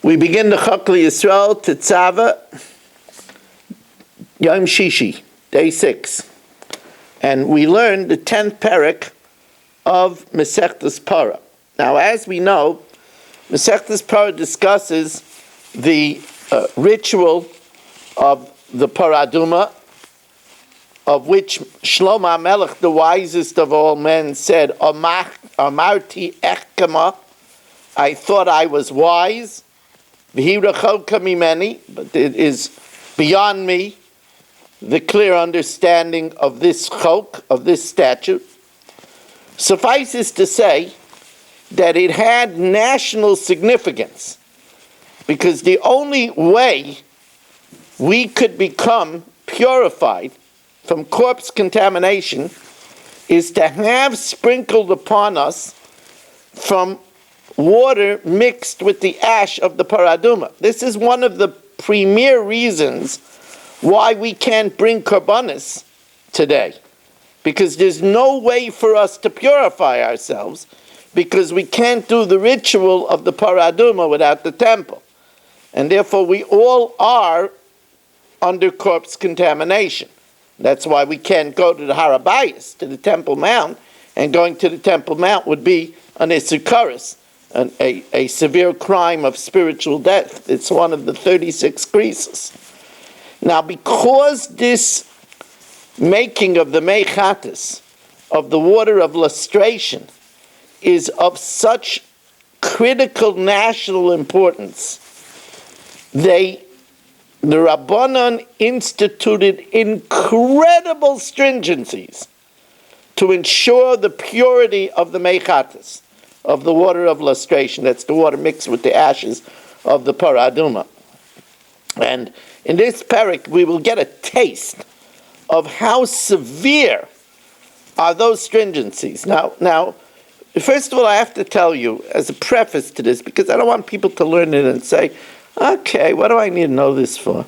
We begin the Chok Yisrael to Tzaveh, Yom Shishi, day 6. And we learn the 10th parak of Masechtas Parah. Now, as we know, Masechtas Parah discusses the ritual of the Paraduma, of which Shlomo HaMelech, the wisest of all men, said, Amarti echkama, I thought I was wise, v'hi rechoka mimeni, but it is beyond me, the clear understanding of this chok, of this statute. Suffices to say that it had national significance, because the only way we could become purified from corpse contamination is to have sprinkled upon us from water mixed with the ash of the paraduma. This is one of the premier reasons why we can't bring korbanos today, because there's no way for us to purify ourselves, because we can't do the ritual of the paraduma without the temple, and therefore we all are under corpse contamination. That's why we can't go to the Harabayas, to the Temple Mount, and going to the Temple Mount would be an Isukaris, a severe crime of spiritual death. It's one of the 36 creases. Now, because this making of the Mechatis, of the water of lustration, is of such critical national importance, the Rabbanan instituted incredible stringencies to ensure the purity of the Mechatis, of the water of lustration. That's the water mixed with the ashes of the Paraduma. And in this parak, we will get a taste of how severe are those stringencies. Now, first of all, I have to tell you, as a preface to this, because I don't want people to learn it and say, okay, what do I need to know this for?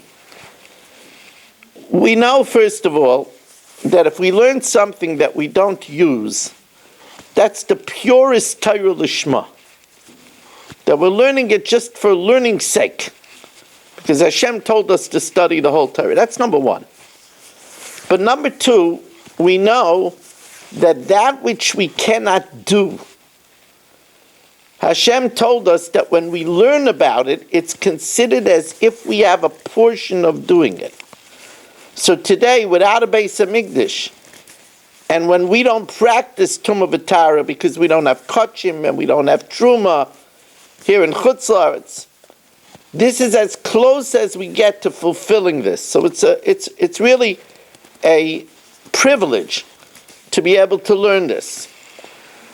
We know, first of all, that if we learn something that we don't use, that's the purest Torah Lishma. That we're learning it just for learning's sake, because Hashem told us to study the whole Torah. That's number one. But number two, we know that which we cannot do, Hashem told us that when we learn about it, it's considered as if we have a portion of doing it. So today, without a Beis HaMikdash, and when we don't practice Tumah V'Tara because we don't have Kachim and we don't have Truma here in Chutz La'aretz, this is as close as we get to fulfilling this. So it's really a privilege to be able to learn this.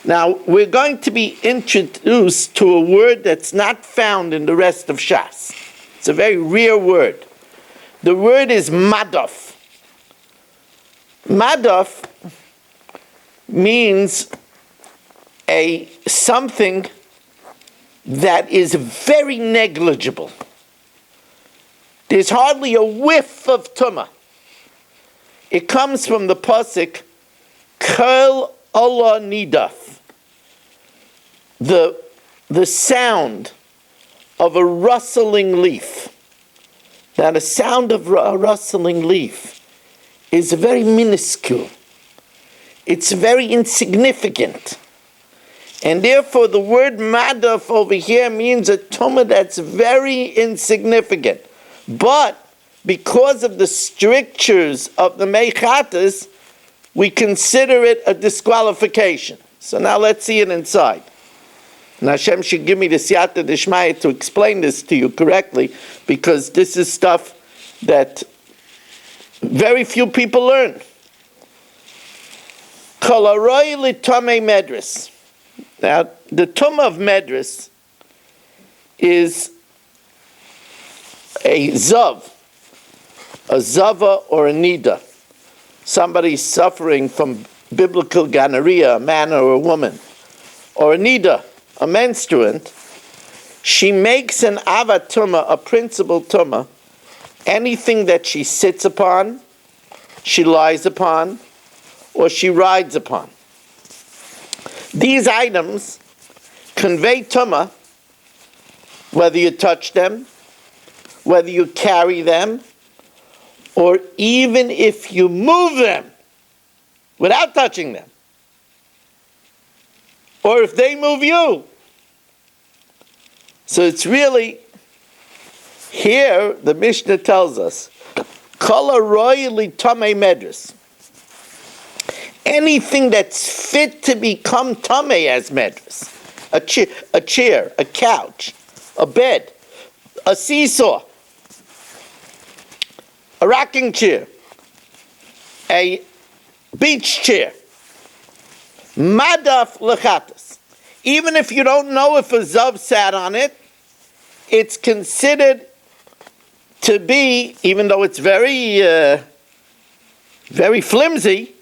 Now, we're going to be introduced to a word that's not found in the rest of Shas. It's a very rare word. The word is madaf. Madaf means something that is very negligible. There's hardly a whiff of tumah. It comes from the pasuk, Kol Allah Nidaf. The sound of a rustling leaf. Now, the sound of a rustling leaf is very minuscule. It's very insignificant. And therefore, the word madaf over here means a tumah that's very insignificant. But because of the strictures of the Mechatis, we consider it a disqualification. So now let's see it inside. And Hashem should give me the siyata d'shmaya to explain this to you correctly, because this is stuff that very few people learn. Kol haroi l'tamei medris. Now, the tumah of medris is a zava or a nida. Somebody suffering from biblical gonorrhea, a man or a woman, or a nida, a menstruant. She makes an avat tumah, a principal tumah, anything that she sits upon, she lies upon, or she rides upon. These items convey tumah whether you touch them, whether you carry them, or even if you move them without touching them, or if they move you. So it's really, here the Mishnah tells us, Kol haroyli tamei medras. Anything that's fit to become tamei as medras. A chair, a couch, a bed, a seesaw, a rocking chair, a beach chair, madaf lechatas. Even if you don't know if a zav sat on it, it's considered to be, even though it's very flimsy,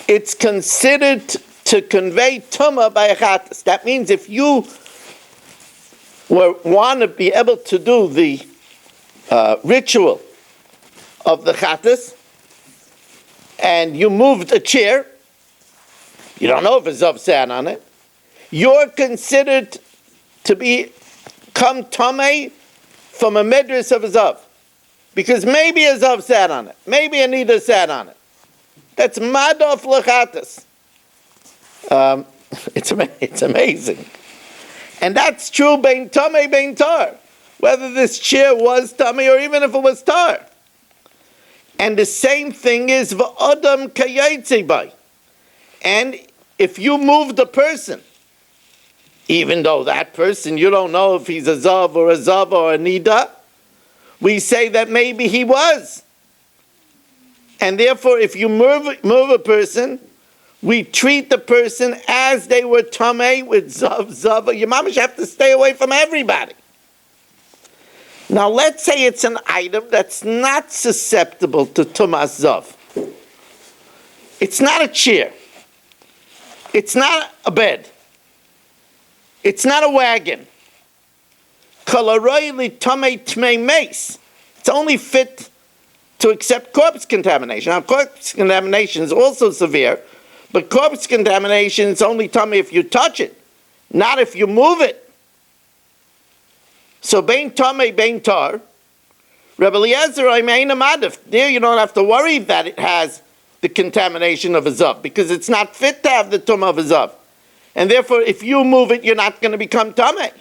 it's considered to convey tumah by a chatas. That means if you want to be able to do the ritual of the chatas, and you moved a chair, you don't know if a zav sat on it, you're considered to become tamei from a medras of a zav. Because maybe a zav sat on it, maybe a nida sat on it. That's madaf lechatas. It's amazing. And that's true bein tamei bein tar. Whether this chair was tamei or even if it was tar. And the same thing is v'adam kayaytze bay. And if you move the person, even though that person, you don't know if he's a zav or a nida, we say that maybe he was. And therefore, if you move a person, we treat the person as they were tamei with zav. Your mamash have to stay away from everybody. Now, let's say it's an item that's not susceptible to tumas zav. It's not a chair. It's not a bed. It's not a wagon. It's only fit to accept corpse contamination. Now, corpse contamination is also severe, but corpse contamination is only tummy if you touch it, not if you move it. So, bein tamei, bein tar, Rebbe Eliezer, there you don't have to worry that it has the contamination of a zav, because it's not fit to have the tumah of a zav. And therefore, if you move it, you're not going to become tamei.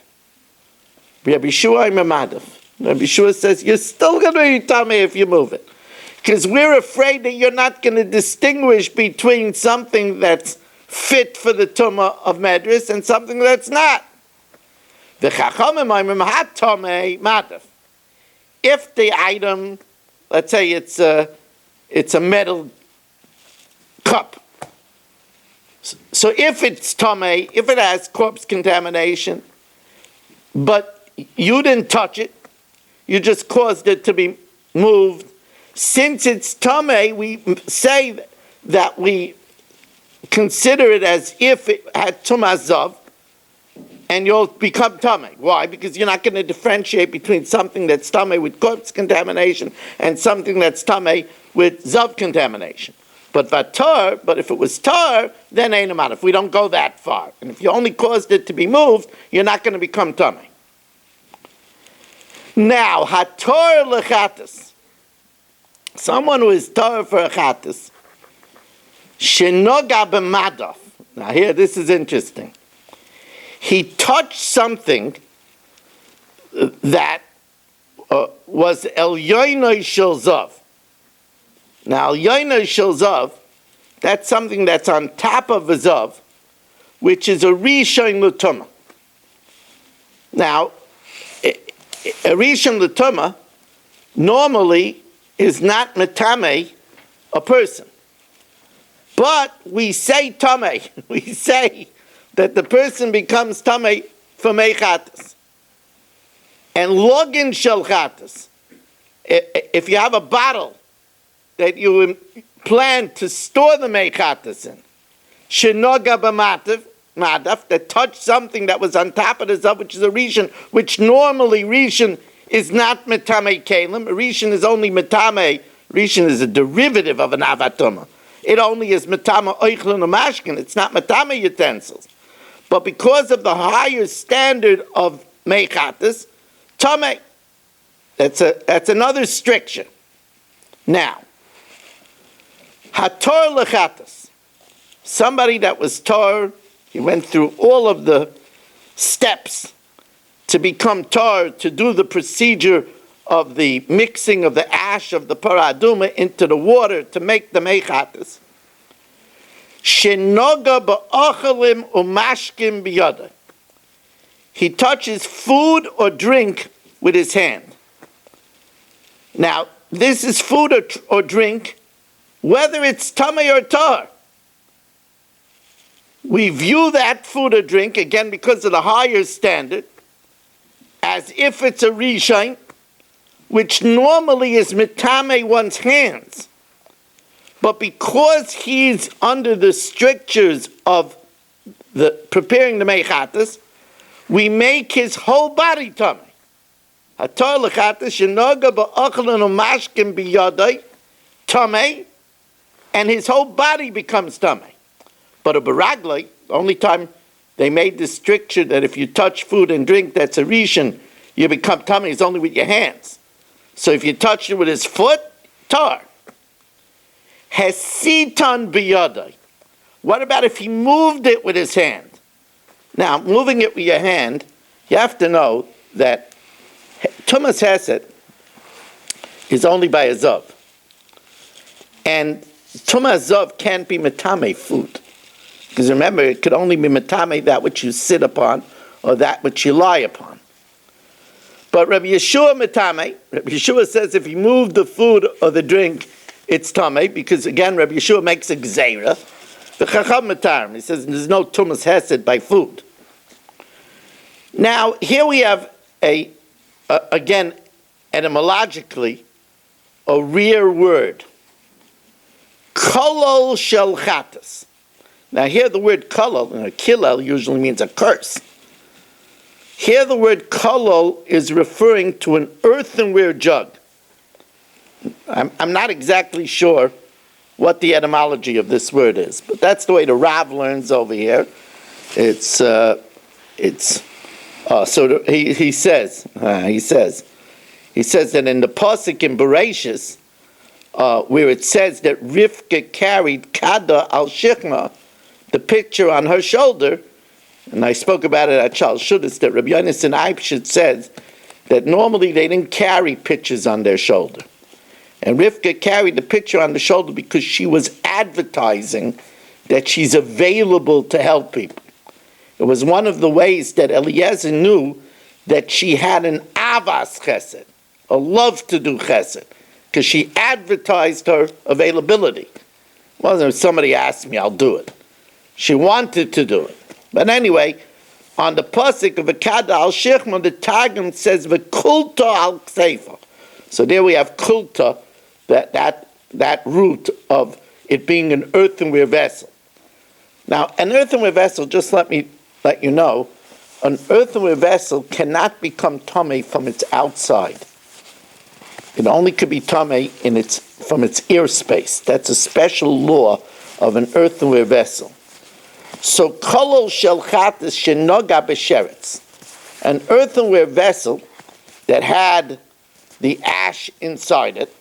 Rabbi Shua, I'm a madaf. Rabbi Shua says, you're still going to be tamei if you move it. Because we're afraid that you're not going to distinguish between something that's fit for the tumah of medras and something that's not. The chachamim, I'm a tamei madaf. If the item, let's say it's a metal cup. So if it's tamei, if it has corpse contamination, but you didn't touch it, you just caused it to be moved. Since it's tamei, we say that we consider it as if it had tumas zav, and you'll become tamei. Why? Because you're not going to differentiate between something that's tamei with corpse contamination and something that's tamei with zav contamination. But if it was tar, then ain't a matter. If we don't go that far, and if you only caused it to be moved, you're not going to become tamei. Now, hator lechatas, someone who is tar for a chatas, shenoga b'madaf. Now here, this is interesting. He touched something that was elyoinoi shel zav. Now, elyoinoi shel zav, that's something that's on top of a zav, which is a rishon l'tumah. Now, a rishon l'tumah normally is not metamei a person. But we say tamei. We say that the person becomes tamei for mechatas. And login shel chatas. If you have a bottle that you plan to store the mechatas in, shenoga b'madaf, that touched something that was on top of the zav, which is a rishon, which normally rishon is not metamei kelim. A rishon is only metamei. Rishon is a derivative of an avatuma. It only is metama oichlin or mashkin. It's not metama utensils. But because of the higher standard of meichatas, tamei. That's another stricture. Now, hator lechatas. Somebody that was tar, he went through all of the steps to become tar, to do the procedure of the mixing of the ash of the paraduma into the water to make the meichatas. Shenoga ba'achalim umashkim biyada. He touches food or drink with his hand. Now, this is food or drink, whether it's tamei or tar. We view that food or drink, again because of the higher standard, as if it's a rishain, which normally is mitame one's hands. But because he's under the strictures of the preparing the meichatas, we make his whole body tamei. Hatar lechatas shenoga ba'achlan umashkim biyadai tamei, and his whole body becomes tamei. But a baraglai, the only time they made this stricture that if you touch food and drink that's a rishon, you become tamei, is only with your hands. So if you touch it with his foot, tar. Hesitan biyadai. What about if he moved it with his hand? Now, moving it with your hand, you have to know that Tumas Hesed is only by a Zav. And Tumas Zav can't be metame food. Because remember, it could only be metame that which you sit upon or that which you lie upon. But Rabbi Yeshua metame, Rabbi Yeshua says if you move the food or the drink, it's tamei, because again, Rabbi Yeshua makes a gzeira. The Chacham metarim, he says there's no Tumas Hesed by food. Now, here we have again, etymologically, a rare word. Kolol shel chatas. Now here the word kolol, kilel usually means a curse. Here the word kolol is referring to an earthenware jug. I'm not exactly sure what the etymology of this word is, but that's the way the Rav learns over here. He says that in the pasuk in Bereshis, where it says that Rivka carried Kada al Shechma, the picture on her shoulder, and I spoke about it at Charles Shudis, that Rabbi Yonasan Eibshit says that normally they didn't carry pictures on their shoulder. And Rivka carried the picture on the shoulder because she was advertising that she's available to help people. It was one of the ways that Eliezer knew that she had an avas chesed, a love to do chesed, because she advertised her availability. It wasn't if somebody asked me, I'll do it. She wanted to do it. But anyway, on the pasuk of Akada al Shechma, the Targum says v'kulta al kseifa. So there we have kulta, that root of it being an earthenware vessel. Now, an earthenware vessel, just let me let you know, an earthenware vessel cannot become tamei from its outside. It only could be tamei from its ear space. That's a special law of an earthenware vessel. So kolol shel chatas shenoga b'sheretz, an earthenware vessel that had the ash inside it,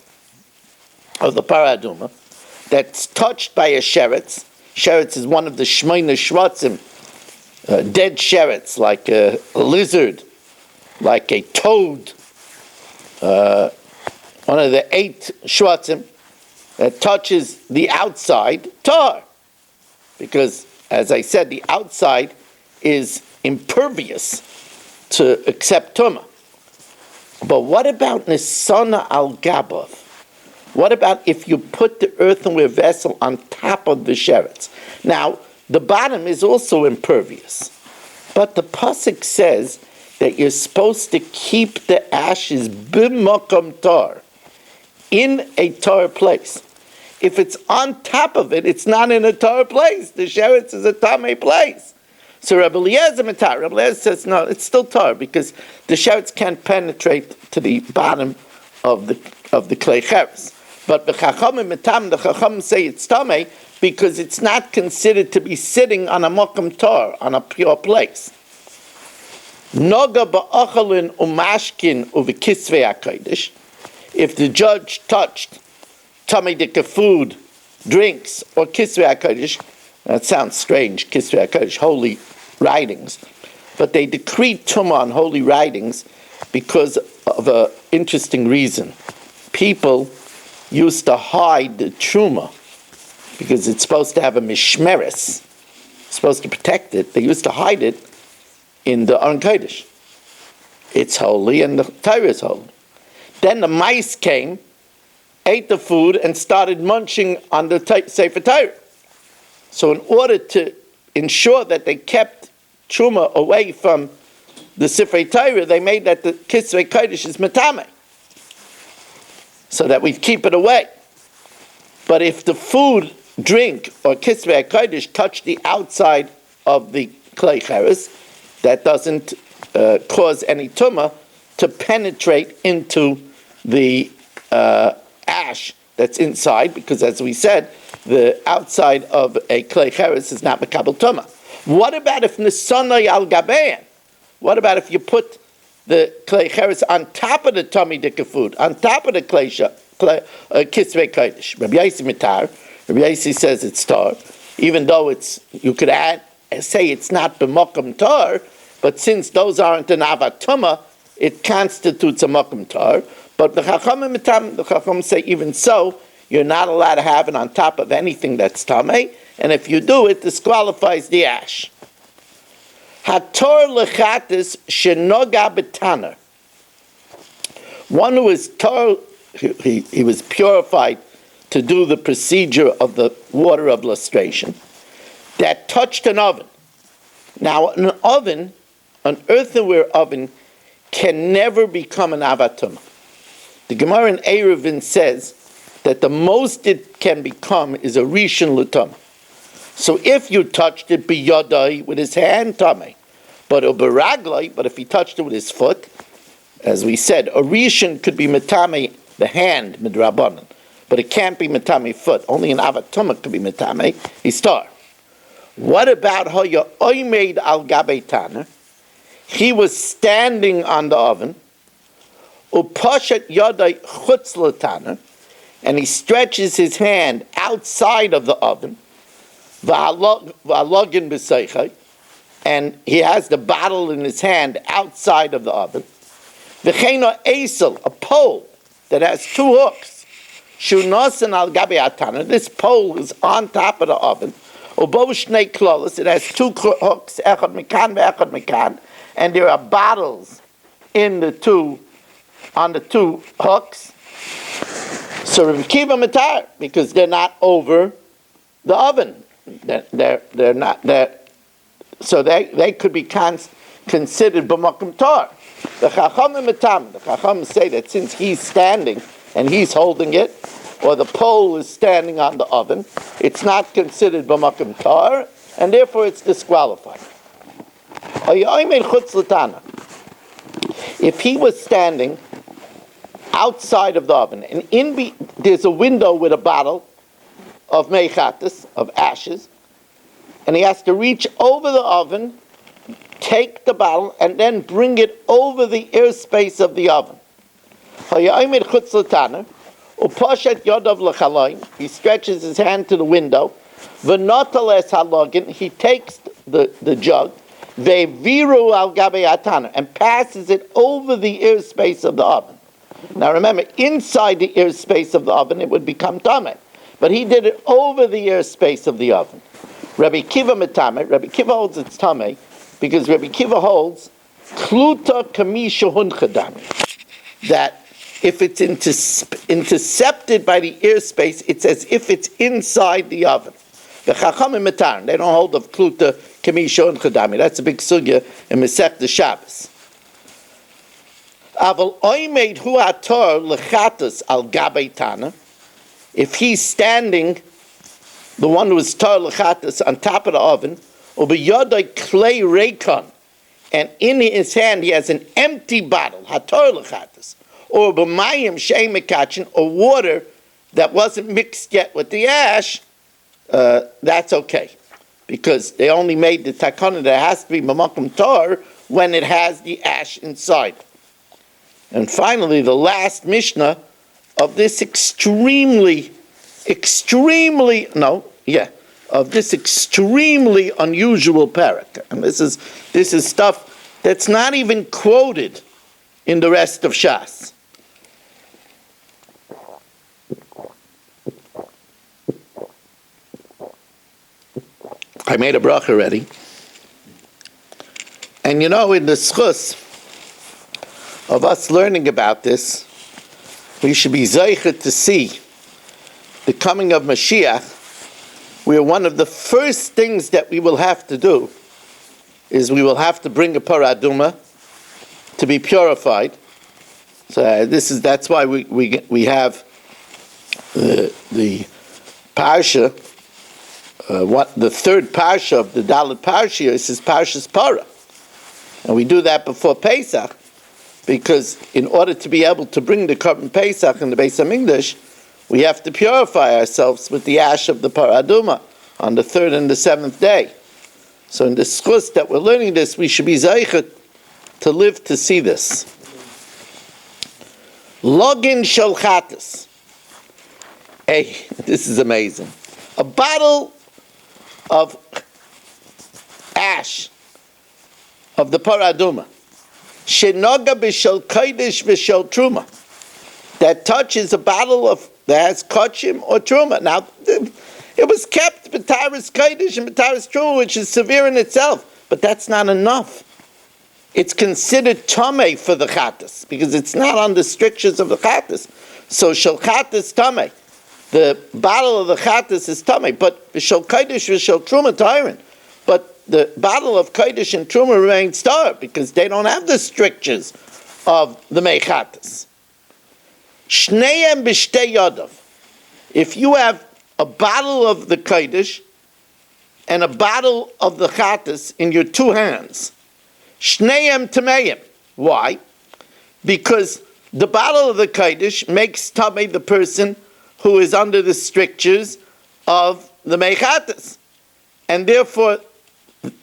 of the paraduma, that's touched by a sheretz. Sheretz is one of the shmeina shvatzim, dead sheretz, like a lizard, like a toad, one of the 8 shvatzim that touches the outside, tar. Because, as I said, the outside is impervious to accept tumah. But what about nisana al gabav? What about if you put the earthenware vessel on top of the sheretz? Now, the bottom is also impervious. But the pasuk says that you're supposed to keep the ashes b'makom tar, in a tar place. If it's on top of it, it's not in a tar place. The sheretz is a tamei place. So Rabbi Eliezer Matar, Rabbi Eliezer says, no, it's still tar, because the sheretz can't penetrate to the bottom of the klei cheres. But the Chachamim Matam, the Chachamim say it's tamei because it's not considered to be sitting on a mokum tar, on a pure place. Noga ba'achalin umashkin uvikisvei HaKodesh. If the judge touched tamidika food, drinks, or kisvei HaKodesh, that sounds strange, kisvei HaKodesh, holy writings, but they decreed tumah on holy writings because of an interesting reason. People used to hide the truma because it's supposed to have a mishmeres, supposed to protect it. They used to hide it in the Aron Kodesh. It's holy and the Torah is holy. Then the mice came, ate the food, and started munching on the Sefer Torah. So in order to ensure that they kept truma away from the Sefer Torah, they made that the Kisvei Kodesh is metame, so that we keep it away. But if the food, drink, or Kisvei Kodesh touch the outside of the Klei Cheres, that doesn't cause any tumah to penetrate into the ash that's inside, because as we said, the outside of a Klei Cheres is not mekabel tumah. What about if Nisanai al Gabein? What about if you put the Klei Cheres on top of the Tamidika food, on top of the Kisvei Kodesh? Rabbi Yossi mitar. Rabbi Yossi says it's tar, even though you could say it's not b'mokum tar, but since those aren't an avatuma, it constitutes a mokum tar. But the Chachamim say even so, you're not allowed to have it on top of anything that's tamei, and if you do, it disqualifies the ash. Hator lechatis shenoga betaner. One who is tor, he was purified to do the procedure of the water of lustration, that touched an oven. Now, an oven, an earthenware oven, can never become an avatum. The Gemara in Eruvin says that the most it can become is a rishon l'tum. So if you touched it biyadai with his hand, tamei. But if he touched it with his foot, as we said, a rishon could be metame the hand midrabanan, but it can't be metame foot. Only an avatuma could be metame. He's tar. What about hoya oimed al gabe taner? He was standing on the oven, upashat yadai chutz l'taner, and he stretches his hand outside of the oven, v'alogin b'seichai, and he has the bottle in his hand outside of the oven. V'cheino esel, a pole that has two hooks. Shunosan al gabi atana. This pole is on top of the oven. Ubo shnei klolos. It has two hooks, echad mikan ve'echad mikan, and there are bottles on the two hooks. So Rabbi Kiva matar, because they're not over the oven. They're not there. So they could be considered b'makom tar. The Chachamim say that since he's standing and he's holding it, or the pole is standing on the oven, it's not considered b'makom tar, and therefore it's disqualified. If he was standing outside of the oven, and there's a window with a bottle of meichatas, of ashes, and he has to reach over the oven, take the bottle, and then bring it over the airspace of the oven. He stretches his hand to the window. He takes the jug, and passes it over the airspace of the oven. Now remember, inside the airspace of the oven, it would become tameh. But he did it over the airspace of the oven. Rabbi Kiva metame. Rabbi Kiva holds it's tameh because Rabbi Kiva holds kluta kamisha hunchadami, that if it's intercepted by the airspace, it's as if it's inside the oven. The Chachamim metar, they don't hold of kluta kamisha hunchadami. That's a big sugya in Masechta Shabbos. Aval oimed hu ator lechatas al gabe tana. If he's standing, the one who is tar lechatas on top of the oven, ubiyadai clay reikon, and in his hand he has an empty bottle, hatar lechatas, or b'mayim shei mekachin, or water that wasn't mixed yet with the ash, that's okay, because they only made the takana that has to be b'makom tar when it has the ash inside. And finally, the last Mishnah of this extremely unusual parak. And this is stuff that's not even quoted in the rest of Shas. I made a bracha already. And in the schus of us learning about this, we should be zeichet to see the coming of Mashiach, where one of the first things that we will have to do is we will have to bring a paraduma to be purified. So that's why we have the parsha. The third parsha of the Dalet Parsha is Parshas Para, and we do that before Pesach, because in order to be able to bring the Korban Pesach in the Beis Hamikdash, we have to purify ourselves with the ash of the paraduma on the third and the seventh day. So in the schus that we're learning this, we should be zeichet to live to see this. Login shel chatas. Hey, this is amazing. A bottle of ash of the paraduma, shenoga b'shel kodesh v'shel truma, that touches a bottle that has kachim or truma. Now, it was kept b'taris kodesh and b'taris truma, which is severe in itself, but that's not enough. It's considered tamei for the chatas because it's not on the strictures of the chatas. So shel chatas tamei. The bottle of the chatas is tamei, but v'shel kodesh v'shel truma tyrant. But the bottle of kodesh and truma remains tar because they don't have the strictures of the mechatas. Shneim b'shtei yadav. If you have a bottle of the kodesh and a bottle of the chatas in your two hands, shneim tameim. Why? Because the bottle of the kodesh makes tamei the person who is under the strictures of the mechatas, and therefore,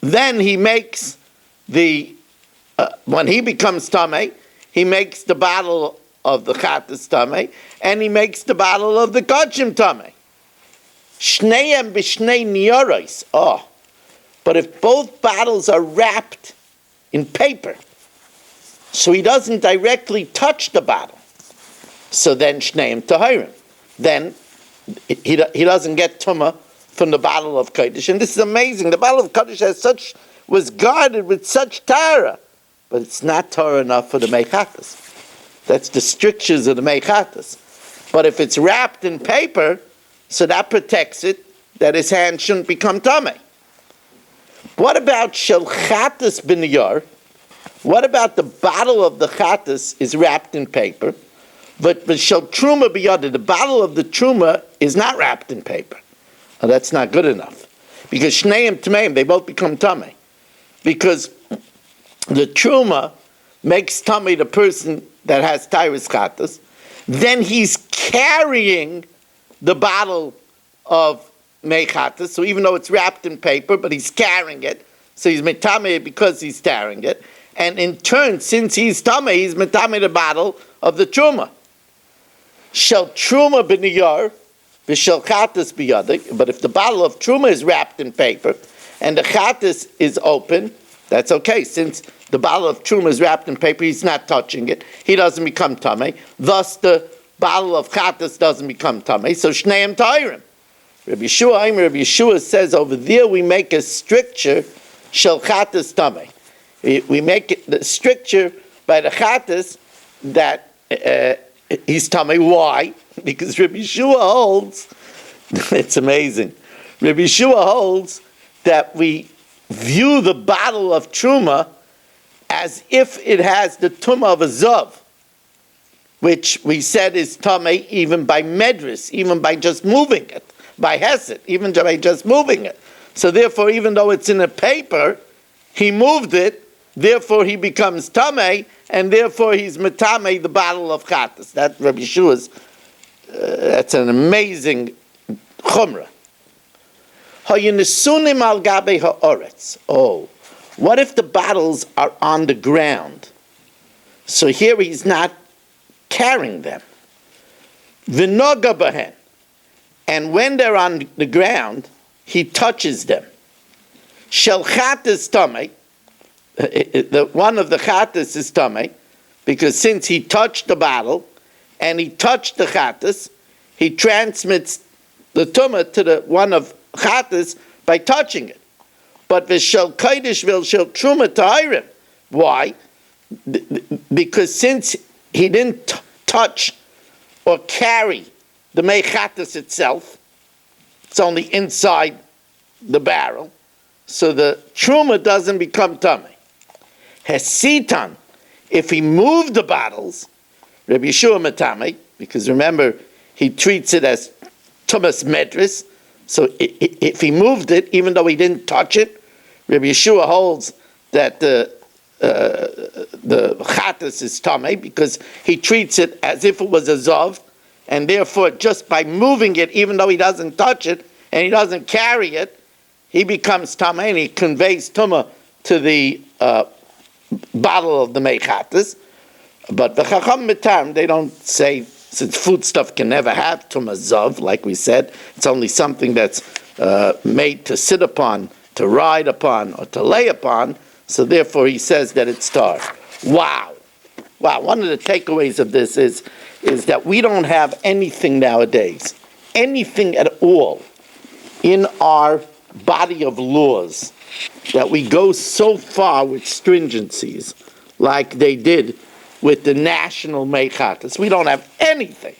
then he makes when he becomes tamei, he makes the bottle of the chatas tamei, and he makes the bottle of the kachim tamei. Shneim b'shnei niyaros. Oh, but if both bottles are wrapped in paper, so he doesn't directly touch the bottle, so then shneim tahirim. Then he doesn't get tumah from the bottle of kodesh. And this is amazing. The bottle of kodesh was guarded with such tara, but it's not tara enough for the mechatas. That's the strictures of the mechatas. But if it's wrapped in paper, so that protects it, that his hand shouldn't become tamei. What about shel chatas b'niyar? What about the bottle of the chatas is wrapped in paper? But shel truma b'yada, the bottle of the truma is not wrapped in paper. Now that's not good enough, because shneim tameim, they both become tamei, because the truma makes tamei the person that has tyrus chatas. Then he's carrying the bottle of mechatas. So even though it's wrapped in paper, but he's carrying it, so he's metamei because he's carrying it. And in turn, since he's tamei, he's metamei the bottle of the truma. Shel truma b'niyar, v'shel chatas b'yadik. But if the bottle of truma is wrapped in paper and the chatas is open, that's okay. Since the bottle of truma is wrapped in paper, he's not touching it. He doesn't become tamei. Thus, the bottle of chatas doesn't become tamei. So shneim ta'irim. Rabbi Yeshua says over there we make a stricture shel chatas tamei. We make it the stricture by the chatas that he's tamei. Why? Because Rabbi Yeshua holds, it's amazing, Rabbi Yeshua holds that we view the bottle of truma as if it has the tumah of a zav, which we said is tamei even by medris, even by just moving it, by hesed, even by just moving it. So therefore, even though it's in a paper, he moved it, therefore he becomes tamei, and therefore he's metamei the bottle of chatas. That Rabbi Yeshua's, that's an amazing chumrah. Hayinesunim al gabe haaretz. Oh, What if the bottles are on the ground? So here he's not carrying them. V'noga bahen. And when they're on the ground, he touches them. Shel chatas tamei. The one of the chatas is tamei, because since he touched the bottle and he touched the chatas, he transmits the tumah to the one of chatas by touching it. But v'shel kodesh v'shel truma tahirim. Why? Because since he didn't touch or carry the mechatas itself, it's only inside the barrel, so the truma doesn't become tummy. Hesitan, if he moved the bottles, Rabbi Yeshua matame, because remember, he treats it as tumas medris, so if he moved it, even though he didn't touch it, Rabbi Yeshua holds that the chatas is tamei, because he treats it as if it was a zav, and therefore just by moving it, even though he doesn't touch it and he doesn't carry it, he becomes tamei and he conveys tumah to the bottle of the mechatas. But the chacham mitam, they don't say, since foodstuff can never have tumah zav, like we said, it's only something that's made to sit upon, to ride upon, or to lay upon, so therefore he says that it's tar. Wow. One of the takeaways of this is that we don't have anything nowadays, anything at all, in our body of laws that we go so far with stringencies like they did with the national mechatas. We don't have anything.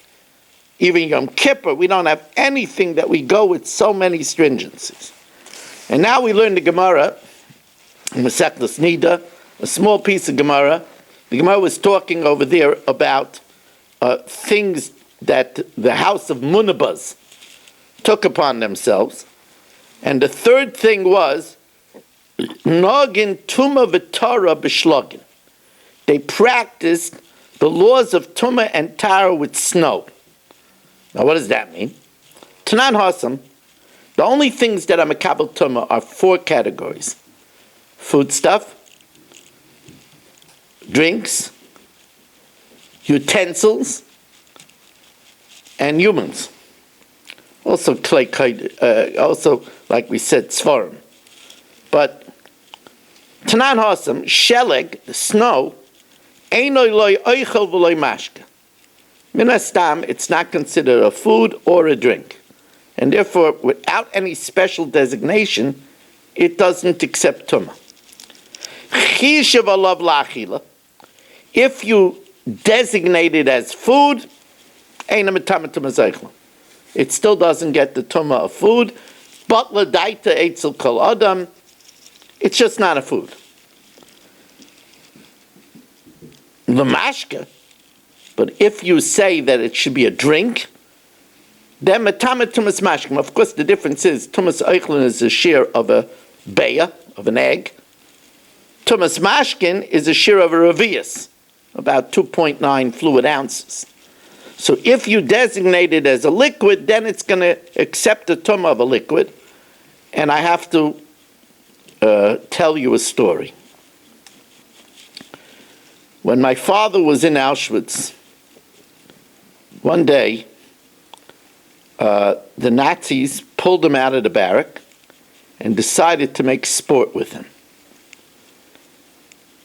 Even Yom Kippur, we don't have anything that we go with so many stringencies. And now we learn the Gemara, Masechtas Nida, a small piece of Gemara. The Gemara was talking over there about things that the house of Munabas took upon themselves. And the third thing was, Nogin Tuma V'Tara B'Shlogin. They practiced the laws of Tuma and Tara with snow. Now what does that mean? Tanan Hasam, the only things that are Makabel Tuma are four categories. Foodstuff, drinks, utensils, and humans. Also, also, like we said, tzvarim. But Tanan Hasam, sheleg, the snow, einoi loy oichel v'loy mashka. Min hastam, it's not considered a food or a drink. And therefore, without any special designation, it doesn't accept tumah. Chishav alav la'achila. If you designate it as food, it still doesn't get the tumah of food. But l'daita eitzel kol adam, it's just not a food. L'mashka, but if you say that it should be a drink, then metamet tumas mashkim. Of course, the difference is tumas eichlin is a shear of a beya, of an egg. Tumas mashkin is a shear of a revius, about 2.9 fluid ounces. So if you designate it as a liquid, then it's going to accept the tumah of a liquid. And I have to tell you a story. When my father was in Auschwitz, one day, the Nazis pulled him out of the barrack and decided to make sport with him.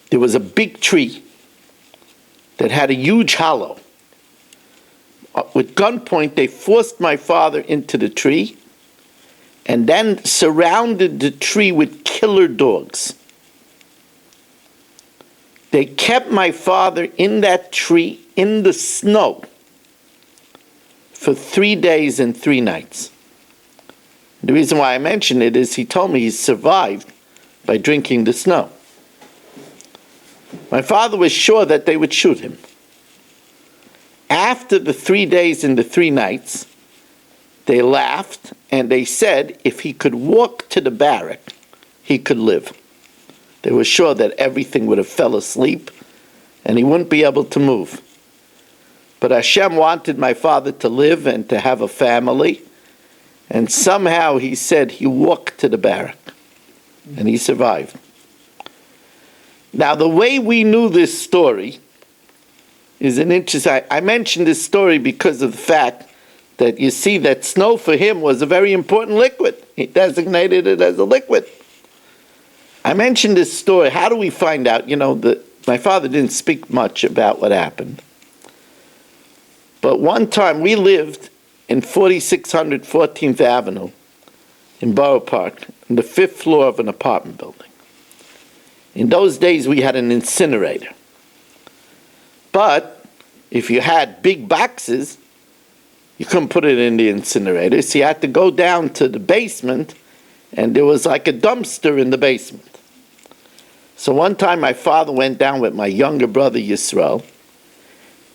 There was a big tree that had a huge hollow. With gunpoint, they forced my father into the tree and then surrounded the tree with killer dogs. They kept my father in that tree in the snow for 3 days and 3 nights. The reason why I mention it is he told me he survived by drinking the snow. My father was sure that they would shoot him. After the 3 days and the 3 nights, they laughed and they said if he could walk to the barrack, he could live. They were sure that everything would have fell asleep and he wouldn't be able to move. But Hashem wanted my father to live and to have a family, and somehow he said he walked to the barrack and he survived. Now, the way we knew this story is an interesting. I mentioned this story because of the fact that you see that snow for him was a very important liquid. He designated it as a liquid. I mentioned this story. How do we find out? My father didn't speak much about what happened. But one time we lived in 4600 14th Avenue in Borough Park, on the 5th floor of an apartment building. In those days, we had an incinerator. But if you had big boxes, you couldn't put it in the incinerator, so you had to go down to the basement, and there was like a dumpster in the basement. So one time my father went down with my younger brother Yisrael,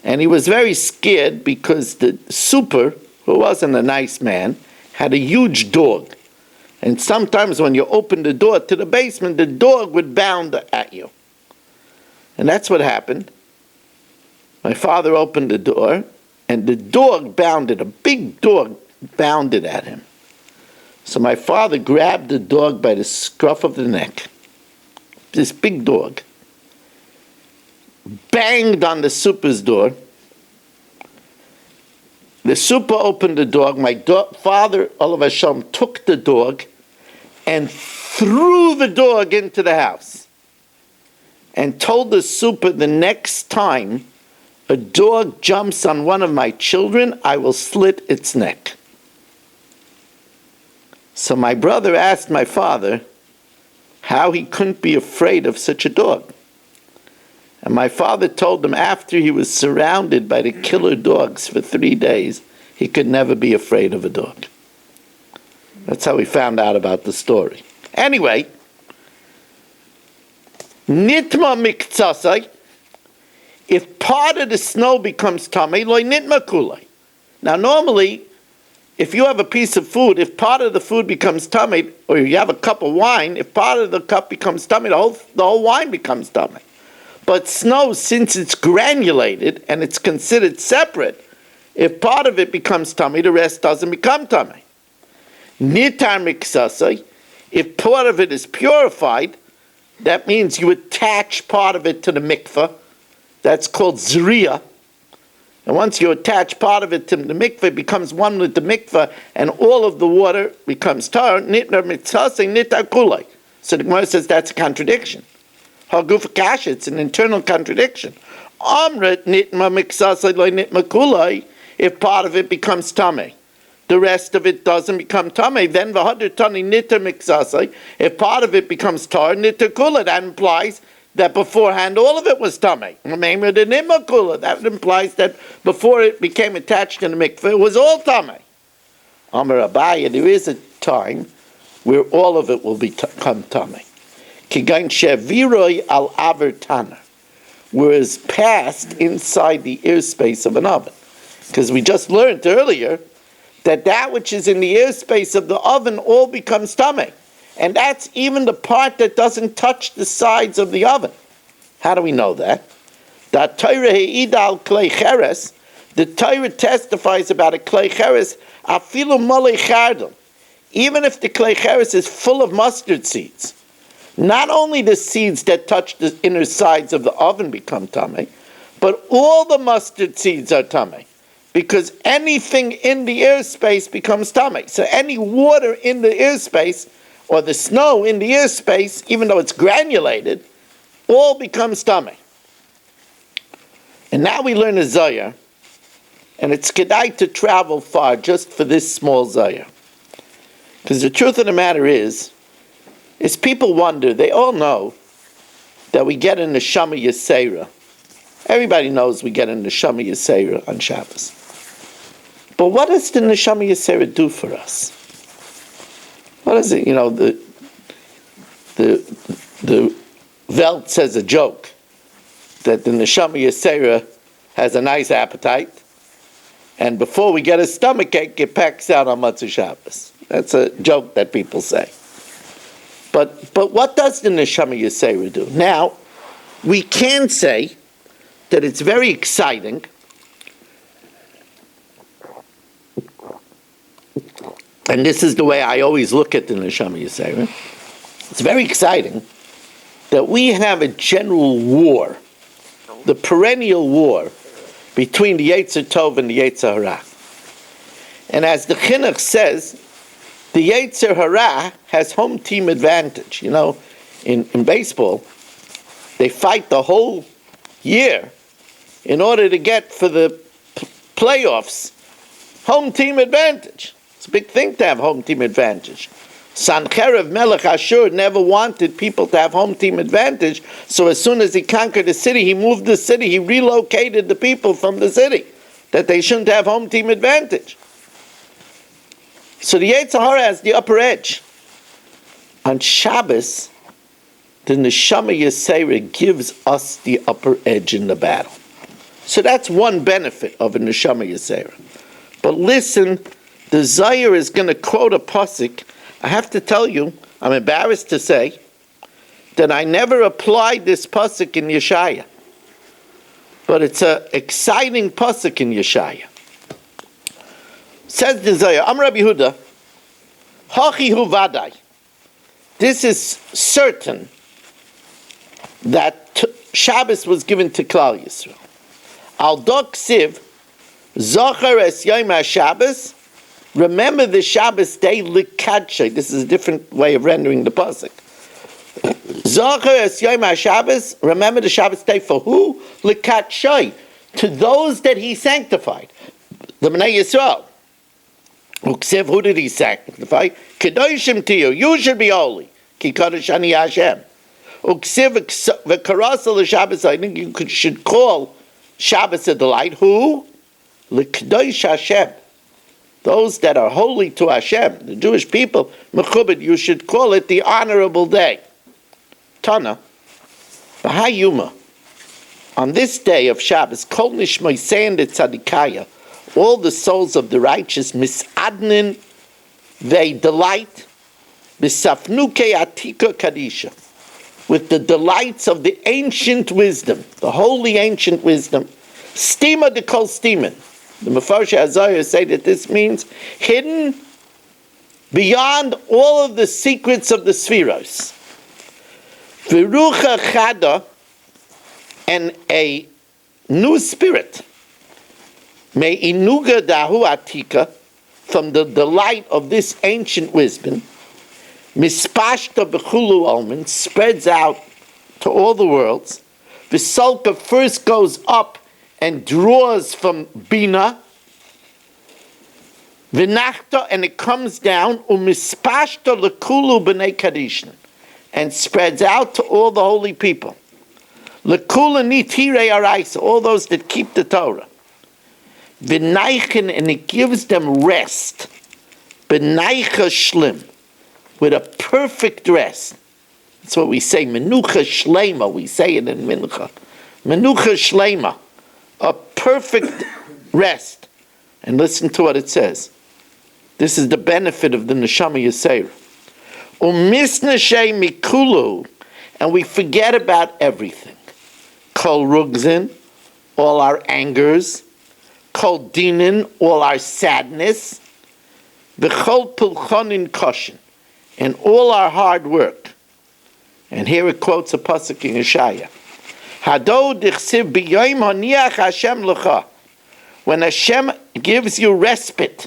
and he was very scared because the super, who wasn't a nice man, had a huge dog. And sometimes when you opened the door to the basement, the dog would bound at you. And that's what happened. My father opened the door, and the dog bounded, a big dog bounded at him. So my father grabbed the dog by the scruff of the neck, this big dog, banged on the super's door. The super opened the door. My father, all of a sudden, took the dog and threw the dog into the house and told the super, the next time a dog jumps on one of my children, I will slit its neck. So my brother asked my father how he couldn't be afraid of such a dog. And my father told him after he was surrounded by the killer dogs for 3 days, he could never be afraid of a dog. That's how we found out about the story. Anyway, nitma miktsasai, if part of the snow becomes tamei, loy nitma kulai. Now normally, if you have a piece of food, if part of the food becomes tamei, or you have a cup of wine, if part of the cup becomes tamei, the whole wine becomes tamei. But snow, since it's granulated and it's considered separate, if part of it becomes tamei, the rest doesn't become tamei. Nitar miksasai, if part of it is purified, that means you attach part of it to the mikveh. That's called zriya. And once you attach part of it to the mikveh, it becomes one with the mikveh, and all of the water becomes tar. Nitar miksasai, nitar kulai. So the Gemara says that's a contradiction. Haguf kasha, it's an internal contradiction. Amrit nitma miksasai loy nitma kulai, if part of it becomes tamei, the rest of it doesn't become tamei. Then v'hadr tani nitar miksasai, if part of it becomes tar, nitar kulai, that implies that beforehand all of it was tamei. Remember the nitma kulai, that implies that before it became attached to the mikveh, it was all tamei. Amar Abaya, there is a time where all of it will become tamei. Kigain sheviroi al aver taner, whereas passed inside the airspace of an oven. Because we just learned earlier that which is in the airspace of the oven all becomes tamei. And that's even the part that doesn't touch the sides of the oven. How do we know that? The Torah he'ida al klei cheres, the Torah testifies about a klei cheres, afilu molei chardel, even if the klei cheres is full of mustard seeds. Not only the seeds that touch the inner sides of the oven become tamei, but all the mustard seeds are tamei, because anything in the airspace becomes tamei. So any water in the airspace, or the snow in the airspace, even though it's granulated, all becomes tamei. And now we learn a zayah, and it's kedai to travel far just for this small zayah. Because the truth of the matter is people wonder, they all know that we get in the Neshama Yisera. Everybody knows we get in the Neshama Yisera on Shabbos. But what does the Neshama Yisera do for us? What is it? The Welt says a joke that the Neshama Yisera has a nice appetite, and before we get a stomachache, it packs out on Matzah Shabbos. That's a joke that people say. But what does the Neshama Yisera do? Now, we can say that it's very exciting and this is the way I always look at the Neshama Yisera. It's very exciting that we have a general war, the perennial war between the Yetzer Tov and the Yetzer Hara. And as the Chinuch says, the Yetzer Hara has home team advantage. You know, in baseball, they fight the whole year in order to get for the playoffs home team advantage. It's a big thing to have home team advantage. Sancherev Melech Ashur never wanted people to have home team advantage, so as soon as he conquered the city, he moved the city, he relocated the people from the city, that they shouldn't have home team advantage. So the Yetzer Hara has the upper edge. On Shabbos, the Neshama Yisera gives us the upper edge in the battle. So that's one benefit of a Neshama Yisera. But listen, the Zayir is going to quote a pasuk. I have to tell you, I'm embarrassed to say, that I never applied this pasuk in Yeshaya. But it's an exciting pasuk in Yeshaya. Says the Zayir, Am Rabbi Yehuda, Hachi hu vadai. This is certain that Shabbos was given to Klal Yisrael. Al dok siv, Zachar es yom HaShabbos, remember the Shabbos day likadshay. This is a different way of rendering the pasuk. Zachar es yom HaShabbos, remember the Shabbos day for who? Likadshay, to those that he sanctified. The Bnei Yisrael. Uksiv, who did he sanctify? Kedoshim to you, you should be holy. Ki kadosh ani Hashem. Uksiv v'karasa l'Shabbos, I think you should call Shabbos a delight. Who? L'kedosh Hashem. Those that are holy to Hashem, the Jewish people, mechubed, you should call it the honorable day. Tana, v'hayuma. On this day of Shabbos, kol nishmai sein de tzadikaya, all the souls of the righteous, misadnin, they delight, bisafnuke atika kadisha, with the delights of the ancient wisdom, the holy ancient wisdom, stima de kol stimen. The Mefarshei Azariah say that this means hidden beyond all of the secrets of the Sfiros. Virucha chada, and a new spirit, may inuga dahu atika, from the delight of this ancient wisdom, mispashta bechulu alman, spreads out to all the worlds. Visalka first goes up and draws from bina, vinachta, and it comes down, umispashta lekulu b'nei kadishna, and spreads out to all the holy people. Lekula nitirei araisa, all those that keep the Torah. V'naichen, and it gives them rest. B'naicha shlim, with a perfect rest. That's what we say, menucha shlema, we say it in mincha. Menucha shlema, a perfect rest. And listen to what it says. This is the benefit of the Neshama Yisera. Umisnashei mikulu, and we forget about everything. Kol rugzin, all our angers. Kol dinin, all our sadness. V'chol pulchonin koshin, and all our hard work. And here it quotes a pasuk in Yeshaya. Hado dichsiv b'yoyim haniach Hashem lecha. When Hashem gives you respite,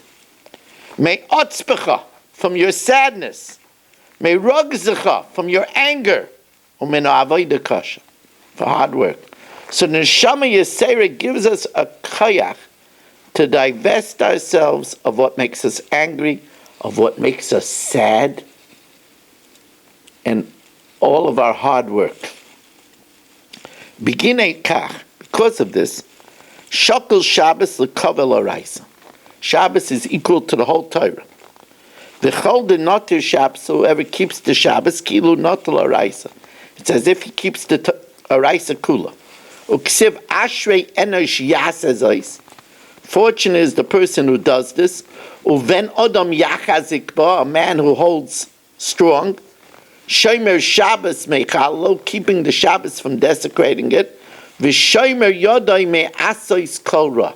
may otzbecha, from your sadness, may rugzecha, from your anger, u'min avodah kasha, for hard work. So the Neshama Yisera gives us a koyach to divest ourselves of what makes us angry, of what makes us sad, and all of our hard work. Beginning kach, because of this, shakol Shabbos l'kavel araisa. Shabbos is equal to the whole Torah. V'chol de notir Shabbos, whoever keeps the Shabbos, kilu notel araisa. It's as if he keeps the araisa kula. Uksiv ashrei enosh yasazais. Fortunate is the person who does this. Uven odom yachazik ba, a man who holds strong. Shomer Shabbos mechalo, keeping the Shabbos from desecrating it. V'shomer yodai me asois kolra.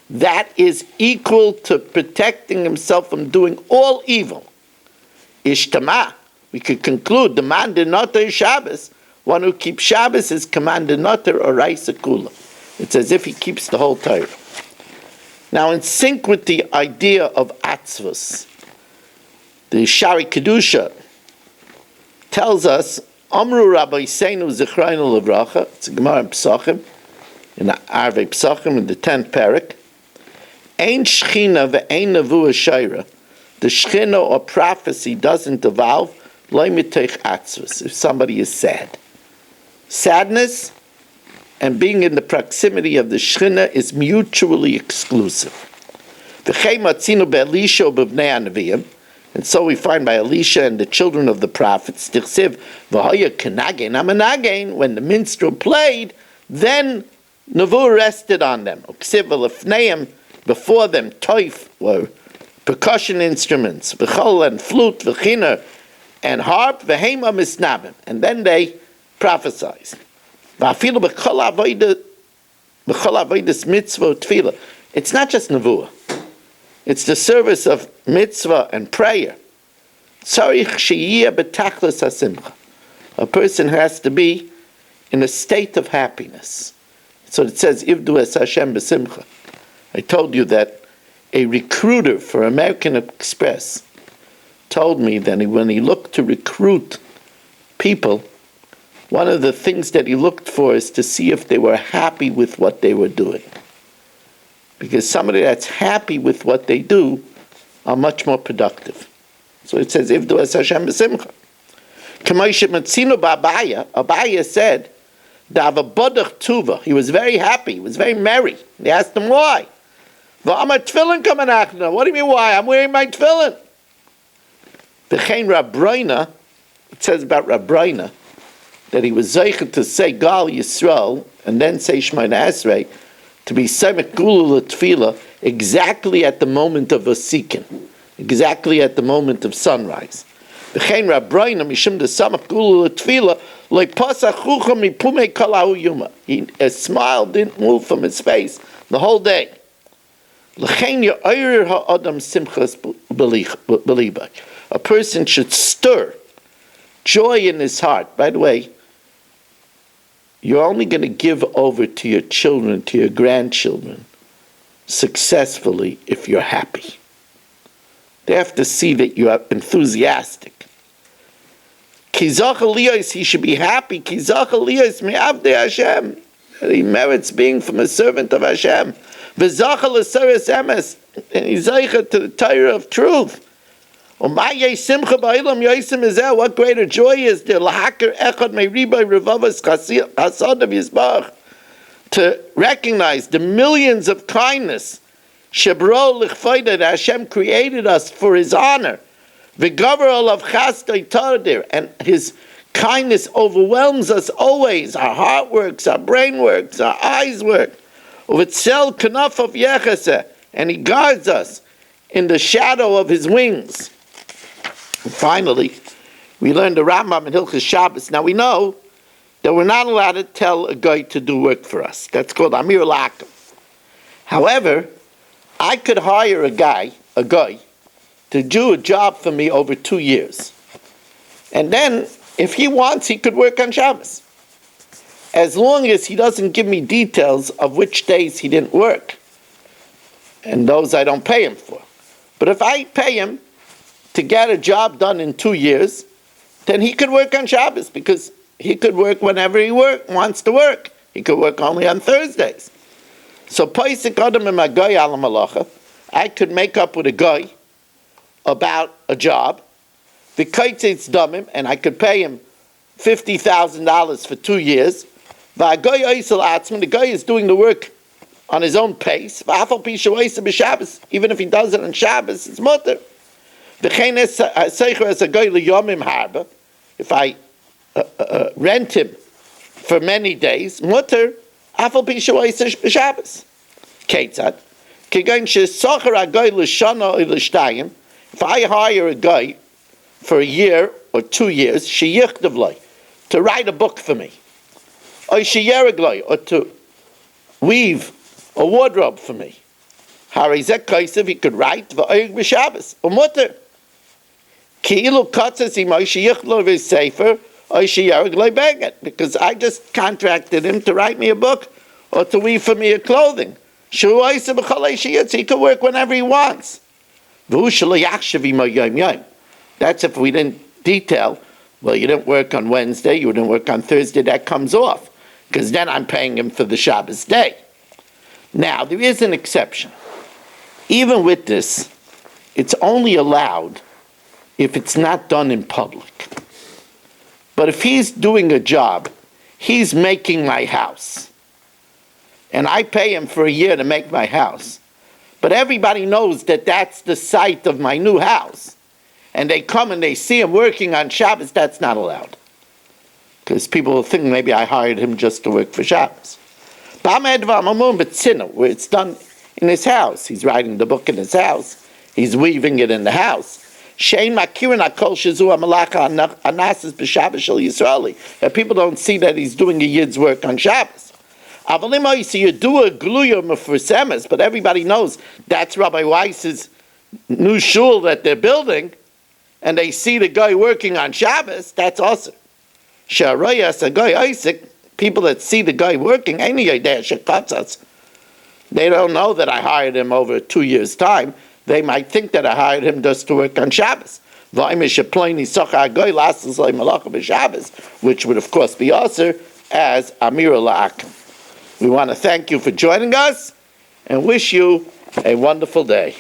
That is equal to protecting himself from doing all evil. Ishtama, we could conclude the man did not do Shabbos. One who keeps Shabbos is commanded noter or raisa kula. It's as if he keeps the whole Torah. Now, in sync with the idea of atzvus, the Shari Kedusha tells us, Amru Rabbi Seinu Zechreinu Levracha, it's a Gemara in Pesachim, in the Arvei Pesachim, in the 10th parak, Ein Shechina ve'ein Nevuah Shaira, the Shechina or prophecy doesn't evolve, Lo mitech atzvus, if somebody is sad. Sadness and being in the proximity of the Shechina is mutually exclusive. V'chei matzinu be'Elisha u'b'bnei HaNeviim, and so we find by Elisha and the children of the prophets, Tichsiv v'haya kenagen amanagen, when the minstrel played, then Nevuah rested on them. Uksiv v'lefneim, before them, toif were percussion instruments, v'chol and flute, v'chiner and harp, v'hema misnabim, and then they prophesied. V'afilu b'chol avodas mitzvah tefillah. It's not just Nevuah. It's the service of mitzvah and prayer. Tzarich sheyiyeh b'tachlis hasimcha. A person has to be in a state of happiness. So it says, Ivdu es Hashem b'simcha. I told you that a recruiter for American Express told me that when he looked to recruit people, one of the things that he looked for is to see if they were happy with what they were doing. Because somebody that's happy with what they do are much more productive. So it says, Ivdu es Hashem b'simcha. K'moshe matzinu b'Abaya, Abaya said, Dava bodach tuva. He was very happy. He was very merry. They asked him why. V'amar tefillin kamanachna. What do you mean why? I'm wearing my tefillin. V'chein Rabbeinu, it says about Rabbeinu, that he was zeicher to say Gal Yisrael and then say Shemona Esrei, to be Semek Gulul Tefillah exactly at the moment of Vasikin, exactly at the moment of sunrise. V'chein Rabbeinu mishum de Semek Gulul Tefillah lo pasach chucha mipumei kol ha'uyuma. A smile didn't move from his face the whole day. L'chein ya'orer ha'adam simchas b'libay. A person should stir joy in his heart. By the way, you're only going to give over to your children, to your grandchildren, successfully if you're happy. They have to see that you are enthusiastic. Kizach Eliyos, he should be happy. Kizach Eliyos me'avdei Hashem. He merits being from a servant of Hashem. V'zachal l'seres emes, and he's zeicher to the Torah of truth. What greater joy is there to recognize the millions of kindness that Hashem created us for His honor, and His kindness overwhelms us always. Our heart works, our brain works, our eyes work, and He guards us in the shadow of His wings. And finally, we learned the Rambam in Hilchos Shabbos. Now we know that we're not allowed to tell a guy to do work for us. That's called Amir Lakim. However, I could hire a guy, to do a job for me over 2 years. And then, if he wants, he could work on Shabbos. As long as he doesn't give me details of which days he didn't work. And those I don't pay him for. But if I pay him to get a job done in 2 years, then he could work on Shabbos, because he could work whenever he wants to work. He could work only on Thursdays. So I could make up with a guy about a job, and I could pay him $50,000 for 2 years. The guy is doing the work on his own pace. Even if he does it on Shabbos, it's mutter. If I rent him for many days, mutter, if I hire a guy for a year or 2 years, to write a book for me, or to weave a wardrobe for me, he could write or mutter. because I just contracted him to write me a book or to weave for me a clothing. He can work whenever he wants. That's if we didn't detail, well, you didn't work on Wednesday, you didn't work on Thursday, that comes off, because then I'm paying him for the Shabbos day. Now, there is an exception. Even with this, it's only allowed if it's not done in public. But if he's doing a job, he's making my house, and I pay him for a year to make my house, but everybody knows that that's the site of my new house, and they come and they see him working on Shabbos, that's not allowed. Because people will think maybe I hired him just to work for Shabbos. Where it's done in his house. He's writing the book in his house. He's weaving it in the house. That people don't see that he's doing a Yid's work on Shabbos. You do a gluya, but everybody knows that's Rabbi Weiss's new shul that they're building, and they see the guy working on Shabbos, that's awesome. People that see the guy working, they don't know that I hired him over 2 years' time. They might think that I hired him just to work on Shabbos. Which would of course be also as Amira La'akim. We want to thank you for joining us and wish you a wonderful day.